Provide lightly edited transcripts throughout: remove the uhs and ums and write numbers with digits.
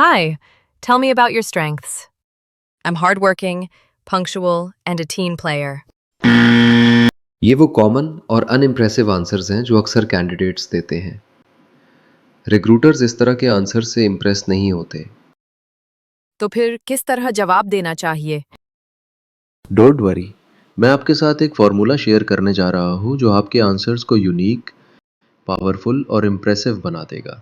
Hi, tell me about your strengths. I'm hardworking, punctual, and a team player. ये वो common और unimpressive answers हैं जो अक्सर कैंडिडेट्स देते हैं। रिक्रूटर्स इस तरह के आंसर से इम्प्रेस नहीं होते। तो फिर किस तरह जवाब देना चाहिए? डोंट वरी, मैं आपके साथ एक फार्मूला शेयर करने जा रहा हूँ जो आपके आंसर्स को यूनिक, पावरफुल और इम्प्रेसिव बना देगा।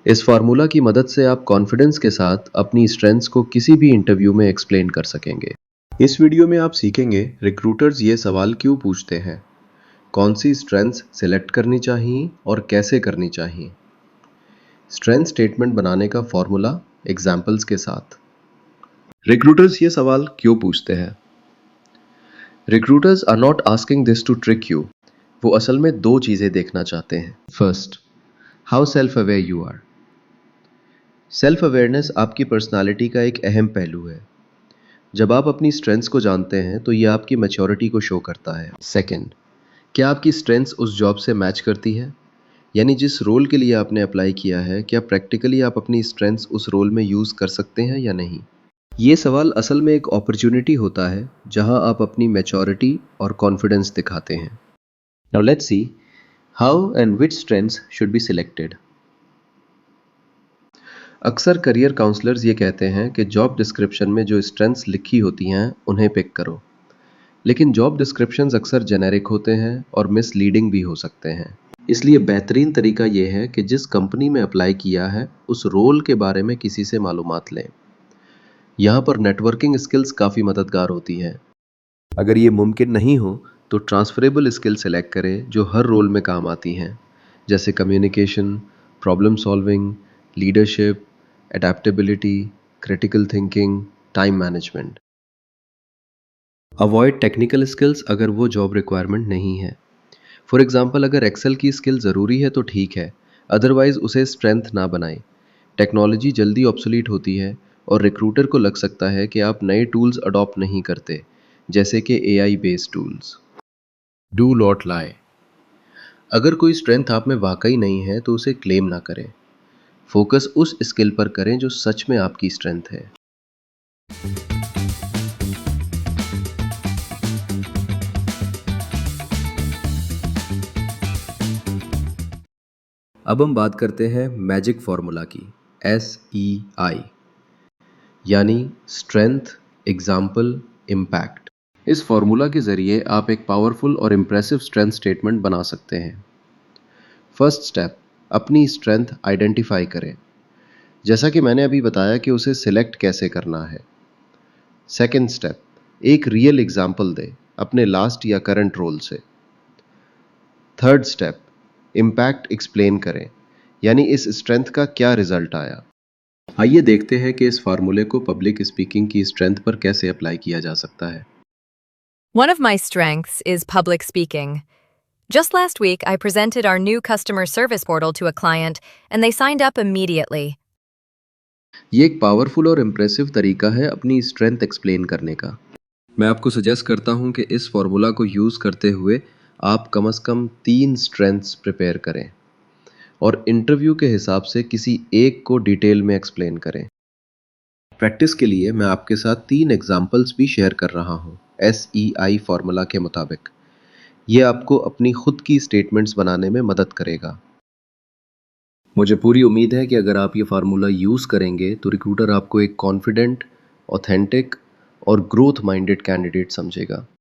इस फार्मूला की मदद से आप कॉन्फिडेंस के साथ अपनी स्ट्रेंथ्स को किसी भी इंटरव्यू में एक्सप्लेन कर सकेंगे। इस वीडियो में आप सीखेंगे रिक्रूटर्स ये सवाल क्यों पूछते हैं, कौन सी स्ट्रेंथ्स सिलेक्ट करनी चाहिए और कैसे करनी चाहिए। स्ट्रेंथ स्टेटमेंट बनाने का फॉर्मूला एग्जाम्पल्स के साथ। रिक्रूटर्स ये सवाल क्यों पूछते हैं? Recruiters are not asking this to trick you. वो असल में दो चीजें देखना चाहते हैं। First, how self aware you are. Self awareness आपकी पर्सनालिटी का एक अहम पहलू है। जब आप अपनी स्ट्रेंथ्स को जानते हैं तो ये आपकी मैच्योरिटी को शो करता है। सेकंड, क्या आपकी स्ट्रेंथ्स उस जॉब से मैच करती है, यानी जिस रोल के लिए आपने अप्लाई किया है, क्या प्रैक्टिकली आप अपनी स्ट्रेंथ्स उस रोल में यूज़ कर सकते हैं या नहीं। ये सवाल असल में एक अपॉर्चुनिटी होता है जहां आप अपनी मैच्योरिटी और कॉन्फिडेंस दिखाते हैं। Now let's see how and which strengths should be selected. अक्सर करियर काउंसलर्स ये कहते हैं कि जॉब डिस्क्रिप्शन में जो स्ट्रेंथ्स लिखी होती हैं उन्हें पिक करो, लेकिन जॉब डिस्क्रिप्शंस अक्सर जेनेरिक होते हैं और मिसलीडिंग भी हो सकते हैं। इसलिए बेहतरीन तरीका यह है कि जिस कंपनी में अप्लाई किया है उस रोल के बारे में किसी से मालूमात लें। यहाँ पर नेटवर्किंग स्किल्स काफ़ी मददगार होती हैं। अगर ये मुमकिन नहीं हो तो ट्रांसफरेबल स्किल सेलेक्ट करें जो हर रोल में काम आती हैं, जैसे communication, problem solving, leadership, adaptability, critical thinking, time management. Avoid technical skills अगर वो जॉब रिक्वायरमेंट नहीं है। फॉर एग्जाम्पल, अगर एक्सेल की स्किल ज़रूरी है तो ठीक है, अदरवाइज़ उसे स्ट्रेंथ ना बनाएं। टेक्नोलॉजी जल्दी ऑब्सोलीट होती है और रिक्रूटर को लग सकता है कि आप नए टूल्स अडॉप्ट नहीं करते, जैसे कि AI based tools. Do not lie. अगर कोई स्ट्रेंथ आप में वाकई नहीं है तो उसे क्लेम ना करें। फोकस उस स्किल पर करें जो सच में आपकी स्ट्रेंथ है। अब हम बात करते हैं मैजिक फार्मूला की, SEI, यानी स्ट्रेंथ, एग्जाम्पल, इम्पैक्ट। इस फार्मूला के ज़रिए आप एक पावरफुल और इम्प्रेसिव स्ट्रेंथ स्टेटमेंट बना सकते हैं। फर्स्ट स्टेप, अपनी स्ट्रेंथ आइडेंटिफाई करें, जैसा कि मैंने अभी बताया कि उसे सिलेक्ट कैसे करना है। सेकेंड स्टेप, एक रियल एग्जाम्पल दें अपने लास्ट या करंट रोल से। थर्ड स्टेप, इम्पैक्ट एक्सप्लेन करें, यानी इस स्ट्रेंथ का क्या रिजल्ट आया। आइए देखते हैं कि इस फार्मूले को पब्लिक स्पीकिंग की स्ट्रेंथ पर कैसे अप्लाई किया जा सकता है। One of my strengths is public speaking. Just last week, I presented our new customer service portal to a client, and they signed up immediately. ये एक पावरफुल और इम्प्रेसिव तरीका है अपनी स्ट्रेंथ एक्सप्लेन करने का। मैं आपको सजेस्ट करता हूँ कि इस फार्मूला को यूज़ करते हुए आप कम से कम 3 स्ट्रेंथ्स प्रिपेयर करें और इंटरव्यू के हिसाब से किसी एक को डिटेल में एक्सप्लेन करें। प्रैक्टिस के लिए मैं आपके साथ 3 एग्जाम्पल्स भी शेयर कर रहा हूँ SEI फार्मूला के मुताबिक। ये आपको अपनी खुद की स्टेटमेंट्स बनाने में मदद करेगा। मुझे पूरी उम्मीद है कि अगर आप ये फार्मूला यूज़ करेंगे तो रिक्रूटर आपको एक कॉन्फिडेंट, ऑथेंटिक और ग्रोथ माइंडेड कैंडिडेट समझेगा।